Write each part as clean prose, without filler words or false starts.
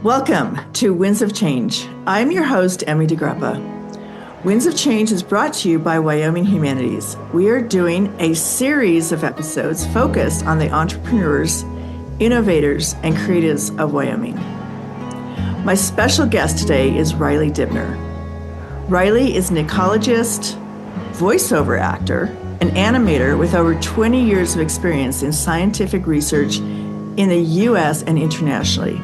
Welcome to Winds of Change. I'm your host, Emmy DeGrappa. Winds of Change is brought to you by Wyoming Humanities. We are doing a series of episodes focused on the entrepreneurs, innovators, and creatives of Wyoming. My special guest today is Reilly Dibner. Reilly is an ecologist, voiceover actor, an animator with over 20 years of experience in scientific research in the U.S. and internationally.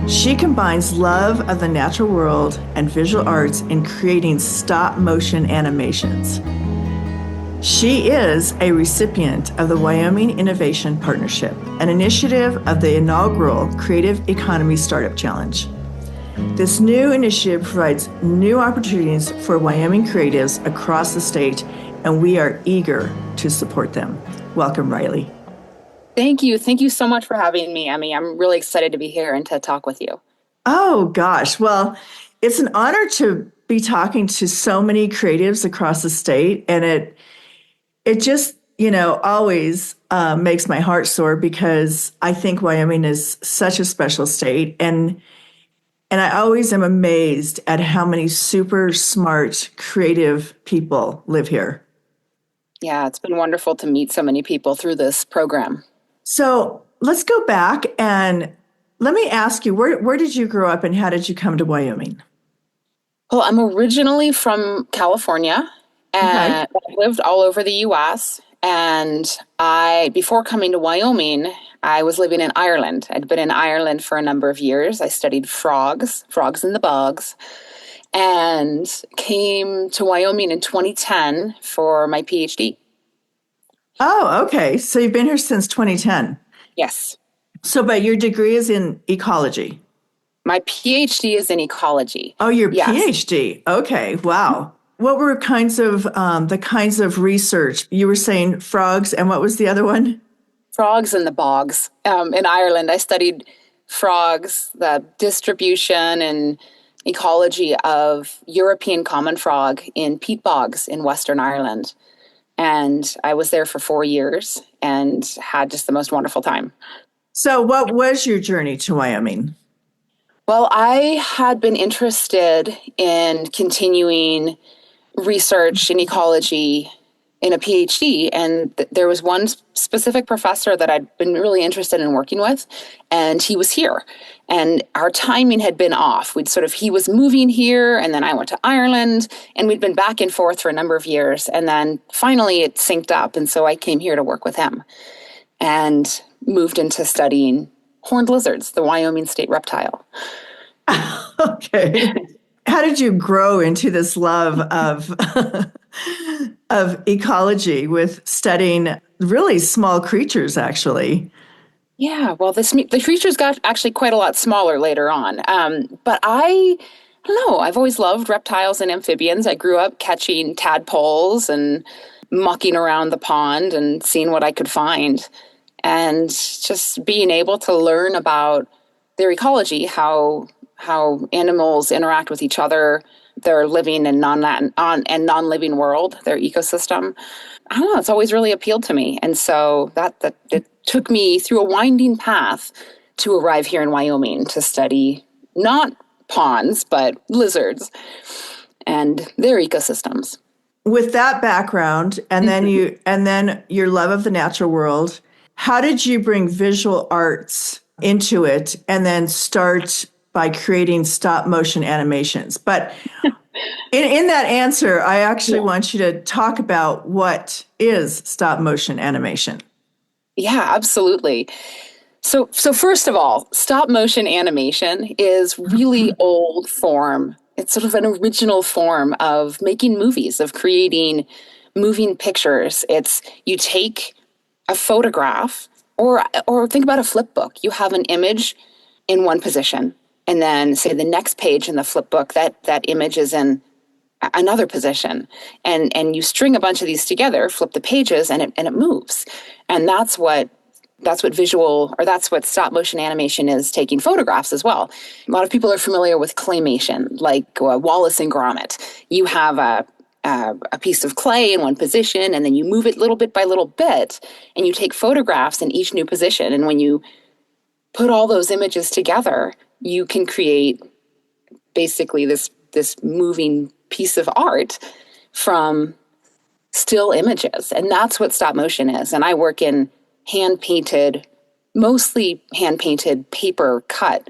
She combines love of the natural world and visual arts in creating stop-motion animations. She is a recipient of the Wyoming Innovation Partnership, an initiative of the inaugural Creative Economy Startup Challenge. This new initiative provides new opportunities for Wyoming creatives across the state, and we are eager to support them. Welcome, Reilly. Thank you. Thank you so much for having me, Emmy. I'm really excited to be here and to talk with you. Oh, gosh. Well, it's an honor to be talking to so many creatives across the state. And it just, always makes my heart soar because I think Wyoming is such a special state. And I always am amazed at how many super smart, creative people live here. Yeah, it's been wonderful to meet so many people through this program. So let's go back and let me ask you, where did you grow up and how did you come to Wyoming? Well, I'm originally from California and I lived all over the U.S. And before coming to Wyoming, I was living in Ireland. I'd been in Ireland for a number of years. I studied frogs in the bogs, and came to Wyoming in 2010 for my PhD. Oh, okay. So you've been here since 2010. Yes. So, but your degree is in ecology. My PhD is in ecology. Oh, your PhD. Okay. Wow. What were the kinds of research? You were saying frogs, and what was the other one? Frogs in the bogs. In Ireland, I studied frogs, the distribution and ecology of European common frog in peat bogs in Western Ireland. And I was there for 4 years and had just the most wonderful time. So what was your journey to Wyoming? Well, I had been interested in continuing research in ecology in a PhD, and there was one specific professor that I'd been really interested in working with, and he was here. And our timing had been off. He was moving here, and then I went to Ireland, and we'd been back and forth for a number of years. And then finally it synced up, and so I came here to work with him and moved into studying horned lizards, the Wyoming state reptile. Okay. How did you grow into this love of of ecology with studying really small creatures, actually? Yeah, well, the creatures got actually quite a lot smaller later on. But I don't know, I've always loved reptiles and amphibians. I grew up catching tadpoles and mucking around the pond and seeing what I could find. And just being able to learn about their ecology, how animals interact with each other, their living and non-living world, their ecosystem. I don't know, it's always really appealed to me. And so that it took me through a winding path to arrive here in Wyoming to study not ponds, but lizards and their ecosystems. With that background, and then your love of the natural world, how did you bring visual arts into it and then start by creating stop motion animations? But in that answer, I actually want you to talk about what is stop motion animation. Yeah, absolutely. So first of all, stop motion animation is really old form. It's sort of an original form of making movies, of creating moving pictures. It's you take a photograph or think about a flip book. You have an image in one position, and then say the next page in the flip book, that image is in another position. And you string a bunch of these together, flip the pages, and it moves. And that's what stop motion animation is, taking photographs as well. A lot of people are familiar with claymation, like Wallace and Gromit. You have a piece of clay in one position, and then you move it little bit by little bit, and you take photographs in each new position. And when you put all those images together, you can create basically this moving piece of art from still images. And that's what stop motion is. And I work in mostly hand painted paper cut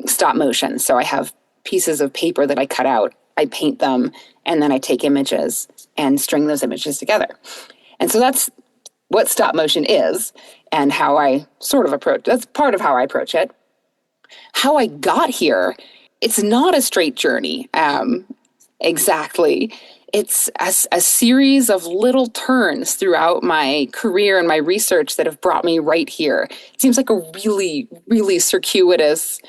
stop motion. So I have pieces of paper that I cut out, I paint them, and then I take images and string those images together. And so that's what stop motion is and how I sort of approach. That's part of how I approach it. How I got here, it's not a straight journey. Exactly. It's a series of little turns throughout my career and my research that have brought me right here. It seems like a really, really circuitous,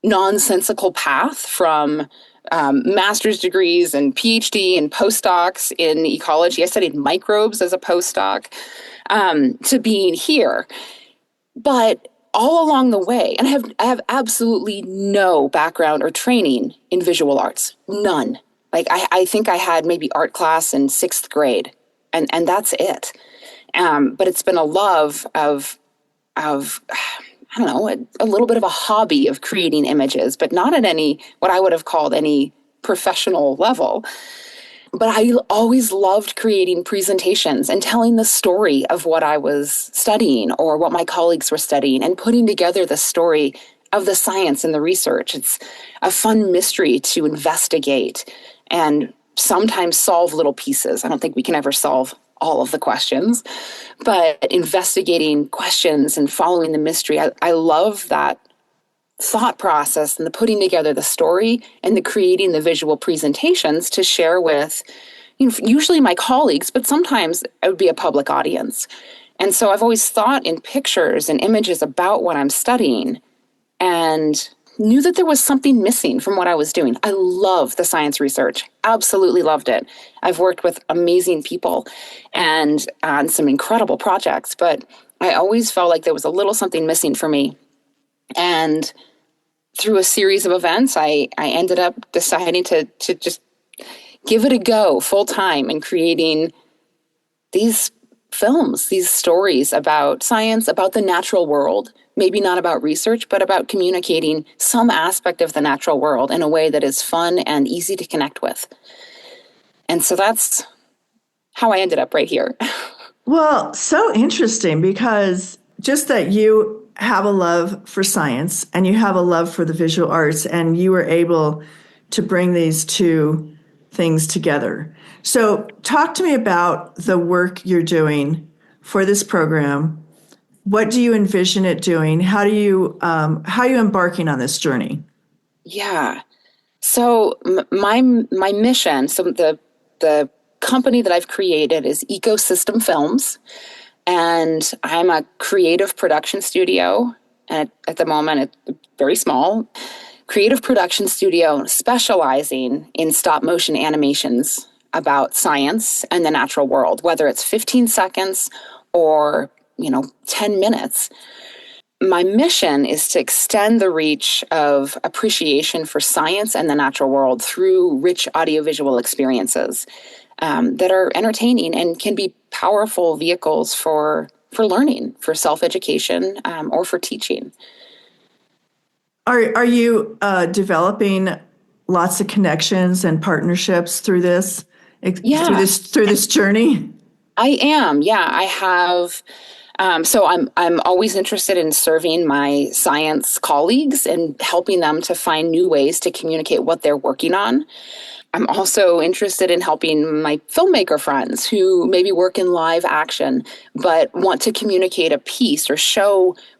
nonsensical path from master's degrees and PhD and postdocs in ecology. I studied microbes as a postdoc, to being here. But all along the way, and I have absolutely no background or training in visual arts, none. Like I think I had maybe art class in 6th grade, and that's it. But it's been a love of I don't know, a little bit of a hobby of creating images, but not at what I would have called any professional level. But I always loved creating presentations and telling the story of what I was studying or what my colleagues were studying and putting together the story of the science and the research. It's a fun mystery to investigate and sometimes solve little pieces. I don't think we can ever solve all of the questions, but investigating questions and following the mystery, I love that thought process and the putting together the story and the creating the visual presentations to share with, usually my colleagues, but sometimes it would be a public audience. And so I've always thought in pictures and images about what I'm studying and knew that there was something missing from what I was doing. I love the science research, absolutely loved it. I've worked with amazing people and on some incredible projects, but I always felt like there was a little something missing for me. And through a series of events, I ended up deciding to just give it a go full time and creating these films, these stories about science, about the natural world, maybe not about research, but about communicating some aspect of the natural world in a way that is fun and easy to connect with. And so that's how I ended up right here. Well, so interesting, because just that you have a love for science and you have a love for the visual arts, and you were able to bring these two things together. So talk to me about the work you're doing for this program. What do you envision it doing? How are you embarking on this journey? Yeah. So my mission, so the company that I've created is Ecosystem Films, and I'm a creative production studio. And at the moment, it's very small creative production studio specializing in stop motion animations about science and the natural world, whether it's 15 seconds or 10 minutes. My mission is to extend the reach of appreciation for science and the natural world through rich audiovisual experiences that are entertaining and can be powerful vehicles for learning, for self-education, or for teaching. Are you developing lots of connections and partnerships through this? Yeah. Through this journey? I am. Yeah, I have. So I'm always interested in serving my science colleagues and helping them to find new ways to communicate what they're working on. I'm also interested in helping my filmmaker friends who maybe work in live action, but want to communicate a piece or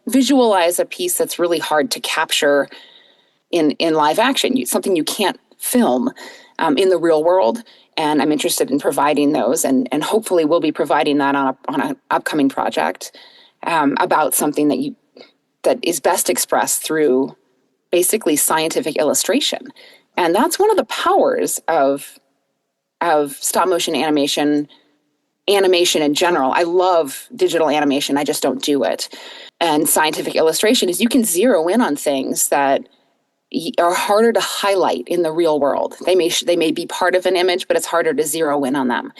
visualize a piece that's really hard to capture in live action, something you can't film in the real world. And I'm interested in providing those, and hopefully we'll be providing that on an upcoming project about something that is best expressed through basically scientific illustration. And that's one of the powers of stop motion animation in general. I love digital animation. I just don't do it. And scientific illustration is you can zero in on things that are harder to highlight in the real world. They may be part of an image, but it's harder to zero in on them.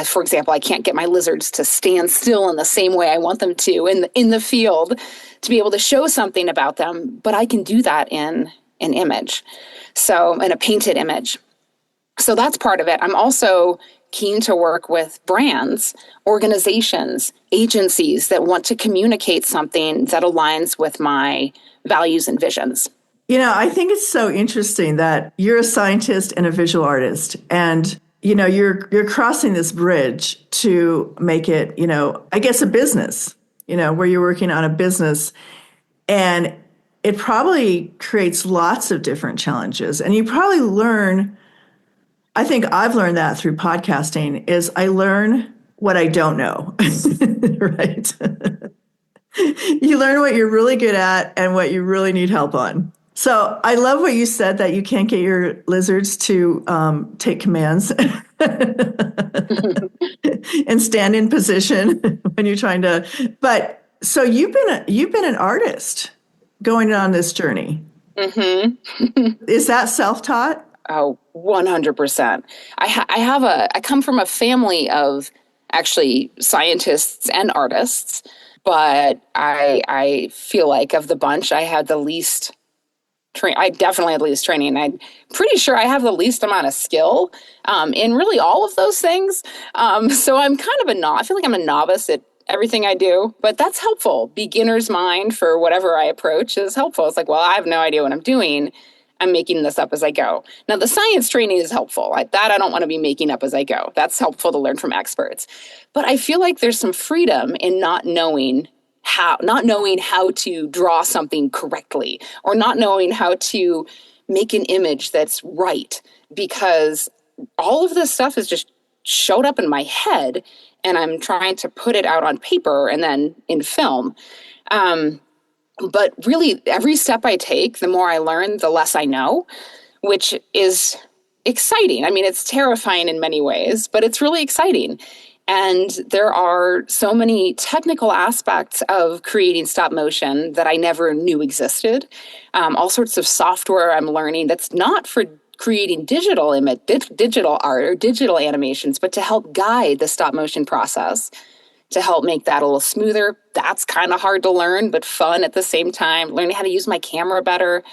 For example, I can't get my lizards to stand still in the same way I want them to in the field to be able to show something about them, but I can do that in an image. So in a painted image. So that's part of it. I'm also keen to work with brands, organizations, agencies that want to communicate something that aligns with my values and visions. I think it's so interesting that you're a scientist and a visual artist, and you're crossing this bridge to make it, I guess a business, where you're working on a business, and it probably creates lots of different challenges. And you probably learn, I think I've learned that through podcasting, is I learn what I don't know, right? You learn what you're really good at and what you really need help on. So I love what you said, that you can't get your lizards to take commands and stand in position when you're trying to. But so you've been an artist going on this journey. Mm-hmm. Is that self-taught? Oh, 100%. I come from a family of actually scientists and artists, but I feel like of the bunch, I had the least I definitely had the least training. I'm pretty sure I have the least amount of skill in really all of those things. So I'm kind of I feel like I'm a novice at everything I do, but that's helpful. Beginner's mind for whatever I approach is helpful. It's like, well, I have no idea what I'm doing. I'm making this up as I go. Now, the science training is helpful. Like that, I don't want to be making up as I go. That's helpful to learn from experts. But I feel like there's some freedom in not knowing how to draw something correctly, or not knowing how to make an image that's right, because all of this stuff has just showed up in my head and I'm trying to put it out on paper and then in film. But really, every step I take, the more I learn, the less I know, which is exciting. I mean, it's terrifying in many ways, but it's really exciting. And there are so many technical aspects of creating stop motion that I never knew existed. All sorts of software I'm learning that's not for creating digital art or digital animations, but to help guide the stop motion process, to help make that a little smoother. That's kind of hard to learn, but fun at the same time. Learning how to use my camera better,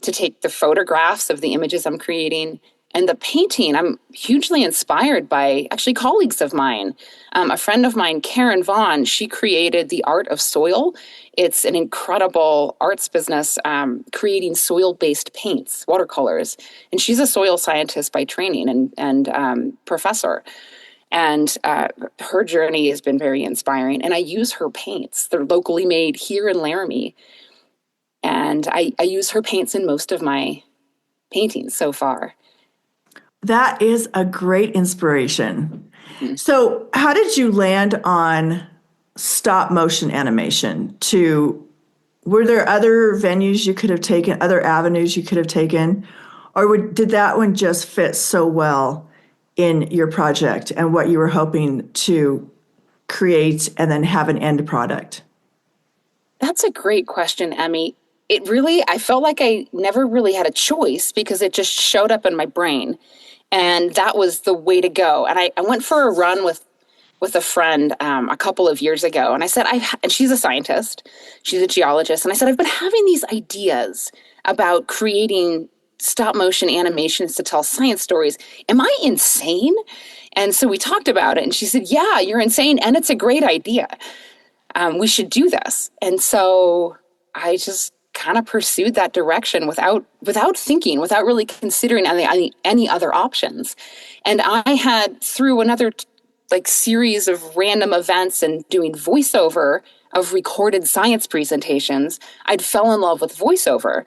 to take the photographs of the images I'm creating. And the painting, I'm hugely inspired by actually colleagues of mine. A friend of mine, Karen Vaughn, she created the Art of Soil. It's an incredible arts business creating soil-based paints, watercolors. And she's a soil scientist by training and professor. And her journey has been very inspiring. And I use her paints. They're locally made here in Laramie. And I use her paints in most of my paintings so far. That is a great inspiration. Mm-hmm. So how did you land on stop motion animation? Were there other venues you could have taken, other avenues you could have taken? Or did that one just fit so well in your project and what you were hoping to create and then have an end product? That's a great question, Emmy. I felt like I never really had a choice because it just showed up in my brain. And that was the way to go. And I went for a run with a friend a couple of years ago. And I said, and she's a scientist, she's a geologist. And I said, I've been having these ideas about creating stop motion animations to tell science stories. Am I insane? And so we talked about it. And she said, yeah, you're insane. And it's a great idea. We should do this. And so I just kind of pursued that direction without thinking, without really considering any other options. And I had, through another series of random events and doing voiceover of recorded science presentations, I'd fell in love with voiceover,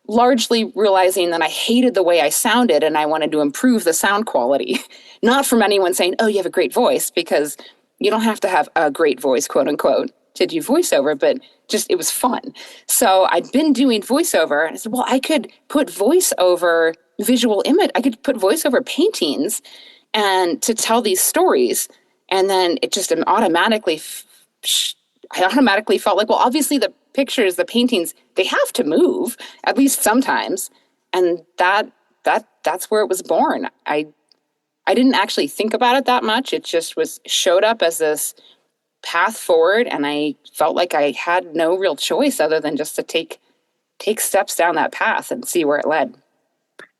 largely realizing that I hated the way I sounded and I wanted to improve the sound quality. Not from anyone saying, oh, you have a great voice, because you don't have to have a great voice, quote unquote, to do voiceover, but just it was fun. So I'd been doing voiceover and I said, well, I could put voice over visual image. I could put voice over paintings and to tell these stories. And then it just automatically, I automatically felt like, well, obviously the pictures, the paintings, they have to move at least sometimes. And that's where it was born. I didn't actually think about it that much. It just showed up as this path forward, and I felt like I had no real choice other than just to take steps down that path and see where it led.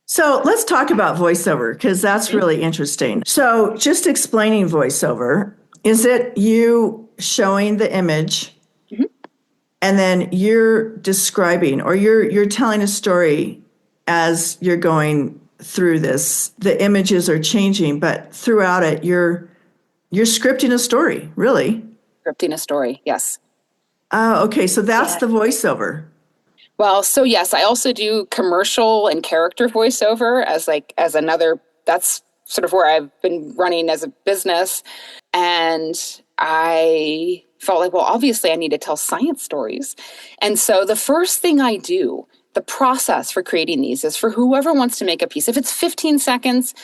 So let's talk about voiceover, because that's really interesting. So just explaining voiceover, is it you showing the image and then you're describing, or you're telling a story as you're going through this? The images are changing, but throughout it, you're scripting a story, really? Scripting a story, yes. Oh, okay. So that's the voiceover. Well, so yes, I also do commercial and character voiceover as another, that's sort of where I've been running as a business. And I felt like, well, obviously I need to tell science stories. And so the first thing I do, the process for creating these is for whoever wants to make a piece. If it's 15 seconds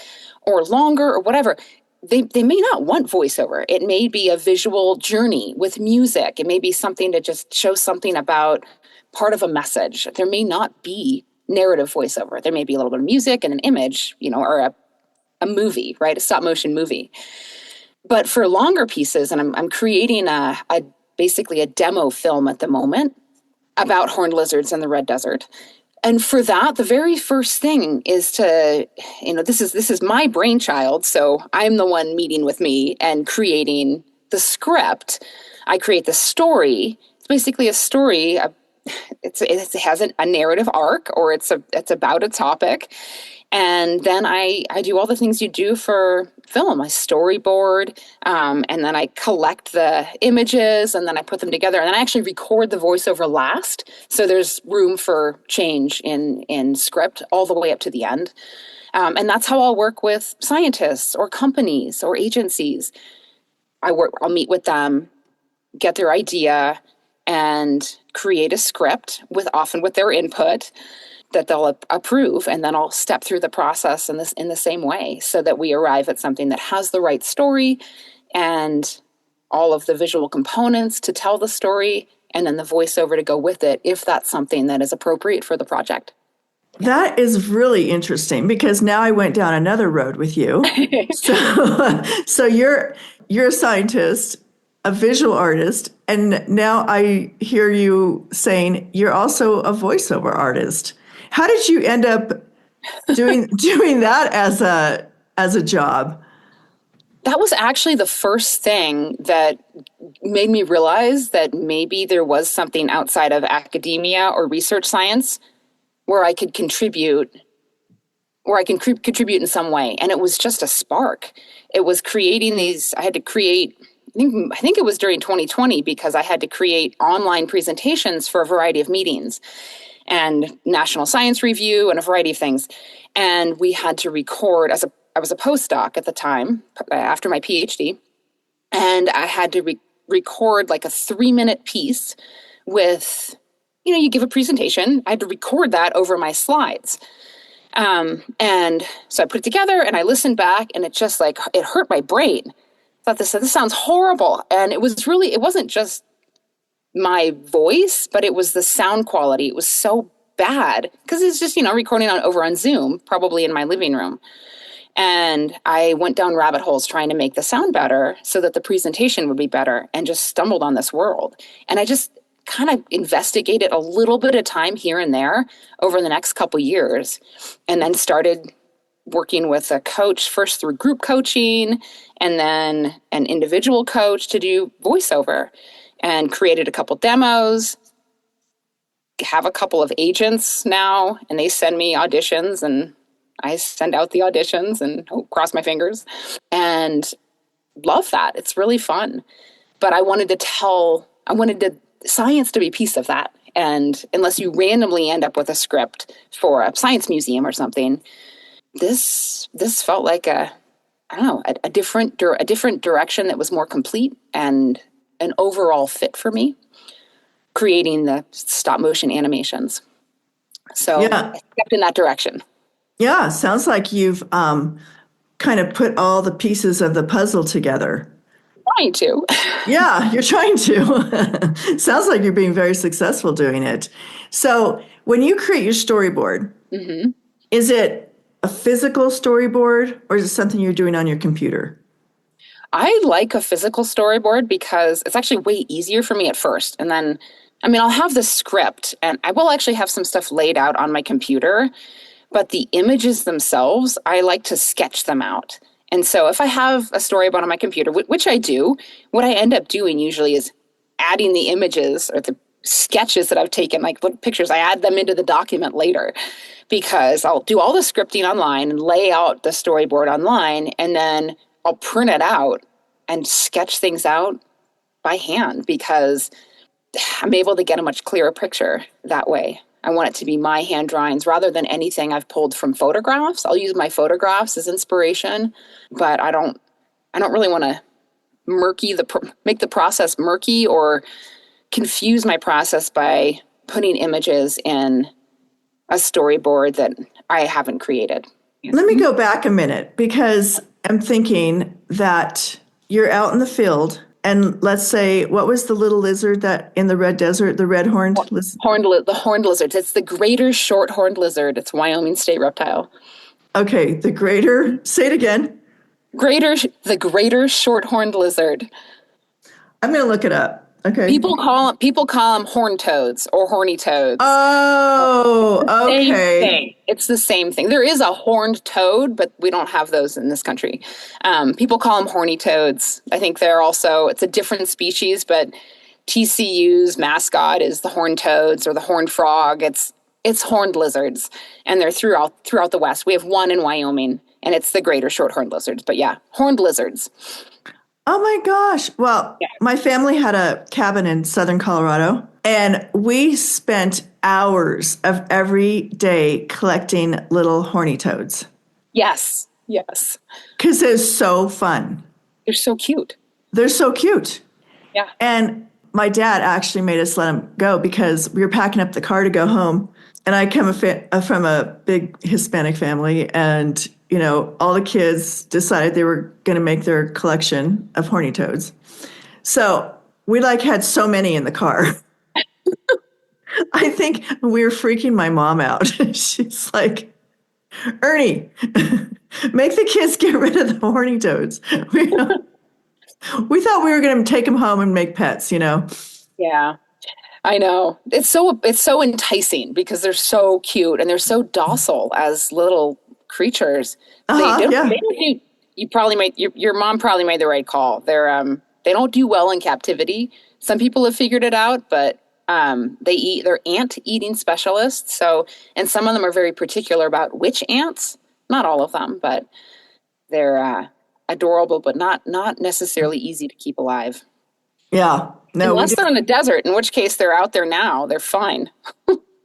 or longer or whatever, they may not want voiceover. It may be a visual journey with music. It may be something to just show something about part of a message. There may not be narrative voiceover. There may be a little bit of music and an image, or a movie, right? A stop motion movie. But for longer pieces, and I'm creating basically a demo film at the moment about horned lizards in the red desert. And for that, the very first thing is to, this is my brainchild. So I'm the one meeting with me and creating the script. I create the story. It's basically a story. It has a narrative arc, or it's about a topic. And then I do all the things you do for film. I storyboard, and then I collect the images, and then I put them together. And then I actually record the voiceover last. So there's room for change in script all the way up to the end. And that's how I'll work with scientists or companies or agencies. I'll meet with them, get their idea, and create a script often with their input that they'll approve, and then I'll step through the process in the same way, so that we arrive at something that has the right story and all of the visual components to tell the story, and then the voiceover to go with it, if that's something that is appropriate for the project. That is really interesting, because now I went down another road with you. So you're a scientist, a visual artist, and now I hear you saying you're also a voiceover artist. How did you end up doing that as a job? That was actually the first thing that made me realize that maybe there was something outside of academia or research science where I could contribute, in some way. And it was just a spark. It was creating these. I had to create. I think it was during 2020, because I had to create online presentations for a variety of meetings and National Science Review and a variety of things. And we had to record, I was a postdoc at the time, after my PhD, and I had to record like a 3-minute piece with, you give a presentation. I had to record that over my slides. And so I put it together and I listened back, and it just it hurt my brain. I thought, this sounds horrible. And it wasn't just my voice, but it was the sound quality. It was so bad, because it's just, recording over on Zoom, probably in my living room. And I went down rabbit holes trying to make the sound better so that the presentation would be better, and just stumbled on this world. And I just kind of investigated a little bit of time here and there over the next couple years, and then started working with a coach, first through group coaching and then an individual coach to do voiceover, and created a couple demos, have a couple of agents now, and they send me auditions, and I send out the auditions and cross my fingers, and love that. It's really fun. But I wanted science to be a piece of that. And unless you randomly end up with a script for a science museum or something, this felt like a different direction that was more complete and an overall fit for me, creating the stop motion animations. So yeah. I stepped in that direction. Yeah, sounds like you've kind of put all the pieces of the puzzle together. Trying to. Yeah, you're trying to. Sounds like you're being very successful doing it. So when you create your storyboard, is it a physical storyboard, or is it something you're doing on your computer? I like a physical storyboard because it's actually way easier for me at first. And then, I mean, I'll have the script and I will actually have some stuff laid out on my computer, but the images themselves, I like to sketch them out. And so if I have a storyboard on my computer, which I do, what I end up doing usually is adding the images or the sketches that I've taken, like pictures, I add them into the document later because I'll do all the scripting online and lay out the storyboard online, and then I'll print it out and sketch things out by hand because I'm able to get a much clearer picture that way. I want it to be my hand drawings rather than anything I've pulled from photographs. I'll use my photographs as inspiration, but I don't really want to make the process murky or confuse my process by putting images in a storyboard that I haven't created. Let me go back a minute because I'm thinking that you're out in the field and let's say, what was the little lizard that in the red desert, the red-horned lizard? The horned lizard. It's the greater short-horned lizard. It's Wyoming state reptile. Okay, say it again. The greater short-horned lizard. I'm going to look it up. Okay. People call them horned toads or horny toads. Oh, okay. Same thing. It's the same thing. There is a horned toad, but we don't have those in this country. People call them horny toads. I think it's a different species, but TCU's mascot is the horned toads or the horned frog. It's horned lizards, and they're throughout the West. We have one in Wyoming, and it's the greater short-horned lizards. But yeah, horned lizards. Oh my gosh. Well, yeah. My family had a cabin in southern Colorado, and we spent hours of every day collecting little horny toads. Yes. Because it's so fun. They're so cute. Yeah. And my dad actually made us let them go because we were packing up the car to go home. And I come from a big Hispanic family, and all the kids decided they were going to make their collection of horny toads. So we had so many in the car. I think we were freaking my mom out. She's like, Ernie, make the kids get rid of the horny toads. We thought we were going to take them home and make pets, Yeah. I know. It's so enticing because they're so cute and they're so docile as little creatures. Your mom probably made the right call. They don't do well in captivity. Some people have figured it out, but they're ant eating specialists. So, and some of them are very particular about which ants. Not all of them, but they're adorable, but not necessarily easy to keep alive. Yeah. No, unless they're in the desert, in which case they're out there now. They're fine.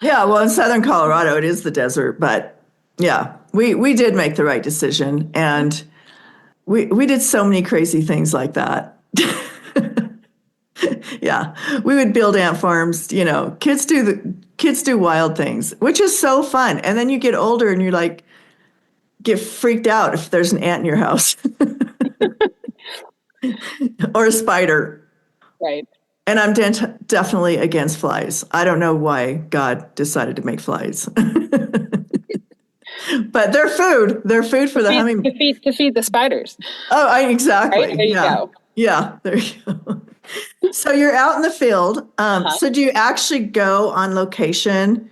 Yeah, well, in southern Colorado, it is the desert. But yeah, we did make the right decision. And we did so many crazy things like that. Yeah, we would build ant farms. Kids do wild things, which is so fun. And then you get older and you're get freaked out if there's an ant in your house or a spider. Right. And I'm definitely against flies. I don't know why God decided to make flies. But they're food. They're food for the hummingbird. To feed the spiders. Oh, exactly. Right? There you go. Yeah, there you go. So you're out in the field. So do you actually go on location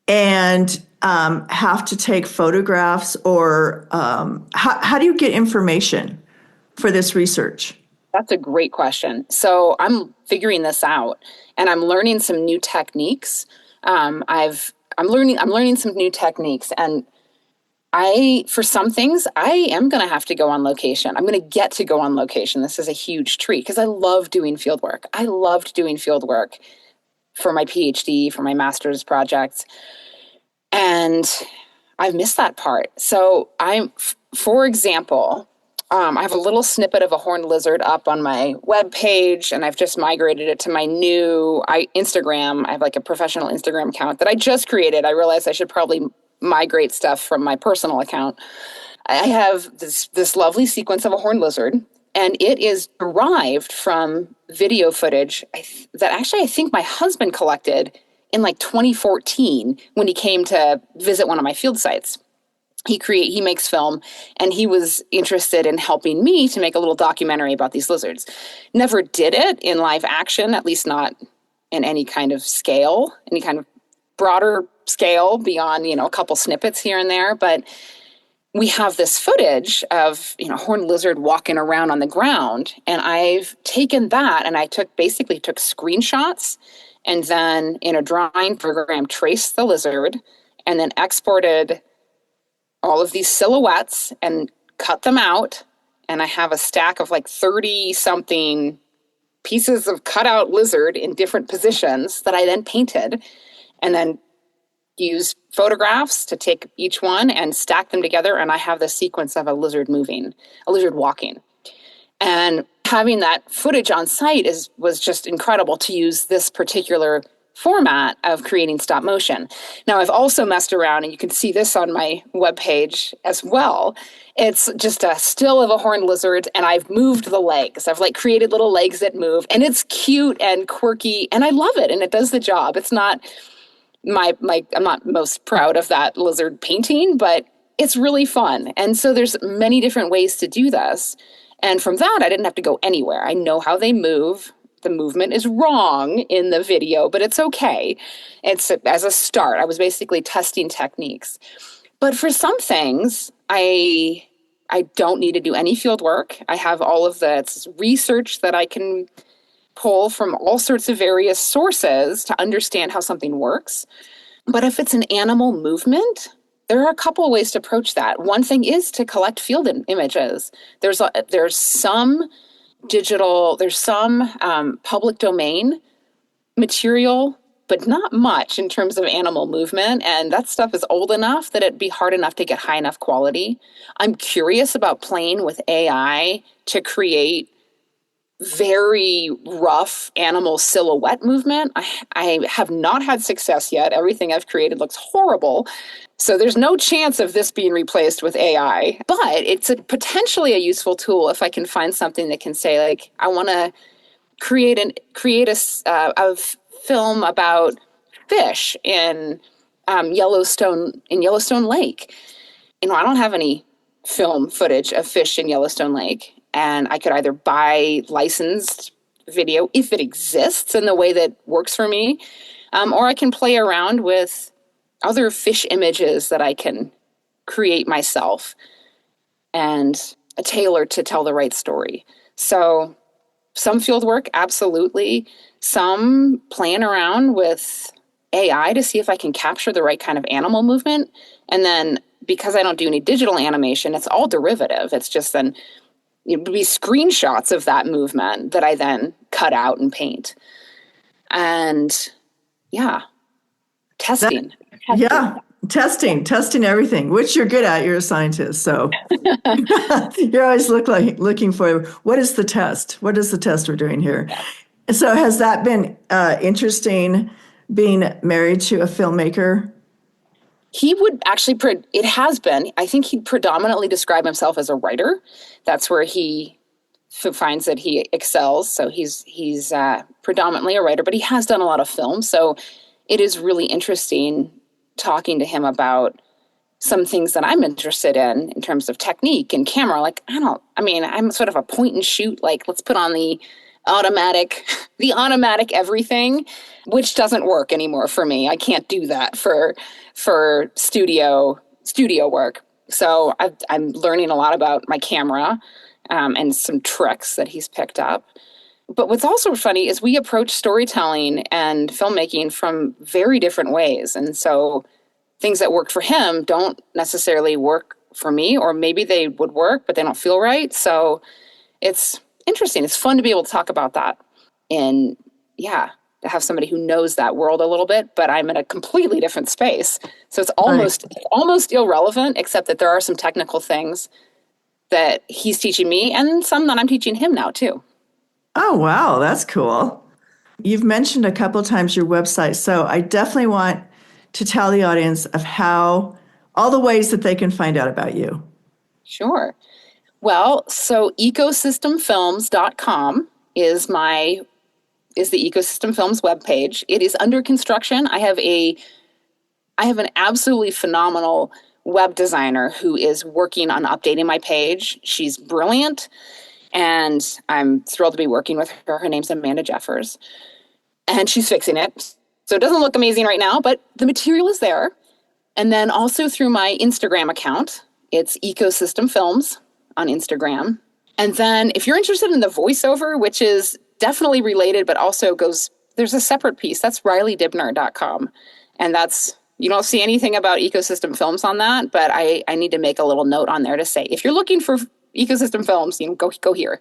and have to take photographs, or how do you get information for this research? That's a great question. So I'm figuring this out, and I'm learning some new techniques. I'm learning some new techniques, and for some things, I am going to have to go on location. I'm going to get to go on location. This is a huge treat because I love doing field work. I loved doing field work for my PhD, for my master's projects, and I've missed that part. So for example, I have a little snippet of a horned lizard up on my webpage, and I've just migrated it to my new Instagram. I have a professional Instagram account that I just created. I realized I should probably migrate stuff from my personal account. I have this lovely sequence of a horned lizard, and it is derived from video footage that actually I think my husband collected in 2014 when he came to visit one of my field sites. He makes film, and he was interested in helping me to make a little documentary about these lizards. Never did it in live action, at least not in any kind of scale, any kind of broader scale beyond, a couple snippets here and there. But we have this footage of, horned lizard walking around on the ground. And I've taken that and I basically took screenshots, and then in a drawing program, traced the lizard, and then exported all of these silhouettes and cut them out. And I have a stack of like 30 something pieces of cutout lizard in different positions that I then painted, and then used photographs to take each one and stack them together. And I have the sequence of a lizard walking. And having that footage on site was just incredible to use this particular format of creating stop motion. Now, I've also messed around, and you can see this on my webpage as well. It's just a still of a horned lizard, and I've moved the legs. I've created little legs that move, and it's cute and quirky, and I love it, and it does the job. It's not I'm not most proud of that lizard painting, but it's really fun. And so there's many different ways to do this. And from that, I didn't have to go anywhere. I know how they move. The movement is wrong in the video, but it's okay. It's as a start. I was basically testing techniques. But for some things, I don't need to do any field work. I have all of the research that I can pull from all sorts of various sources to understand how something works. But if it's an animal movement, there are a couple of ways to approach that. One thing is to collect field images. There's some public domain material, but not much in terms of animal movement. And that stuff is old enough that it'd be hard enough to get high enough quality. I'm curious about playing with AI to create very rough animal silhouette movement. I have not had success yet. Everything I've created looks horrible. So there's no chance of this being replaced with AI, but it's potentially a useful tool if I can find something that can say, I want to create a film about fish in Yellowstone Lake. I don't have any film footage of fish in Yellowstone Lake. And I could either buy licensed video if it exists in the way that works for me, or I can play around with other fish images that I can create myself and tailor to tell the right story. So some field work, absolutely. Some playing around with AI to see if I can capture the right kind of animal movement. And then because I don't do any digital animation, it's all derivative. It's just then it would be screenshots of that movement that I then cut out and paint. And testing. Testing everything, which you're good at. You're a scientist, so you're always looking for what is the test? What is the test we're doing here? Yeah. So has that been interesting, being married to a filmmaker? He would actually, it has been. I think he'd predominantly describe himself as a writer. That's where he finds that he excels. So he's predominantly a writer, but he has done a lot of film. So it is really interesting talking to him about some things that I'm interested in terms of technique and camera. I'm sort of a point and shoot, let's put on the automatic everything, which doesn't work anymore for me. I can't do that for studio work. So I'm learning a lot about my camera and some tricks that he's picked up. But what's also funny is we approach storytelling and filmmaking from very different ways. And so things that worked for him don't necessarily work for me, or maybe they would work, but they don't feel right. So it's interesting. It's fun to be able to talk about that and to have somebody who knows that world a little bit, but I'm in a completely different space. So it's almost irrelevant, except that there are some technical things that he's teaching me and some that I'm teaching him now too. Oh, wow. That's cool. You've mentioned a couple of times your website. So I definitely want to tell the audience of all the ways that they can find out about you. Sure. Well, so ecosystemfilms.com is the Ecosystem Films webpage. It is under construction. I have an absolutely phenomenal web designer who is working on updating my page. She's brilliant, and I'm thrilled to be working with her. Her name's Amanda Jeffers, and she's fixing it. So it doesn't look amazing right now, but the material is there. And then also through my Instagram account, it's Ecosystem Films on Instagram. And then if you're interested in the voiceover, which is definitely related, but also there's a separate piece, that's ReillyDibner.com. And you don't see anything about Ecosystem Films on that, but I need to make a little note on there to say, if you're looking for Ecosystem Films, go here.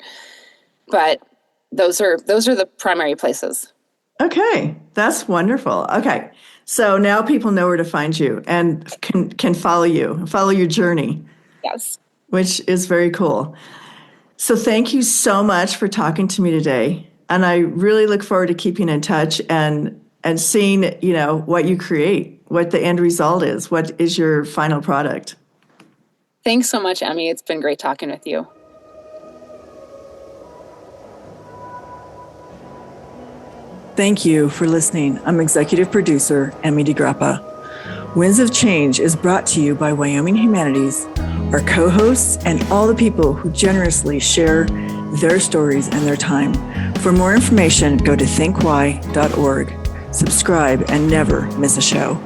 But those are the primary places. Okay, that's wonderful. Okay, so now people know where to find you and can follow your journey. Yes. Which is very cool. So thank you so much for talking to me today. And I really look forward to keeping in touch and seeing, what you create, what the end result is, what is your final product. Thanks so much, Emmy. It's been great talking with you. Thank you for listening. I'm executive producer, Emmy DeGrappa. Winds of Change is brought to you by Wyoming Humanities, our co-hosts, and all the people who generously share their stories and their time. For more information, go to thinkwhy.org. Subscribe and never miss a show.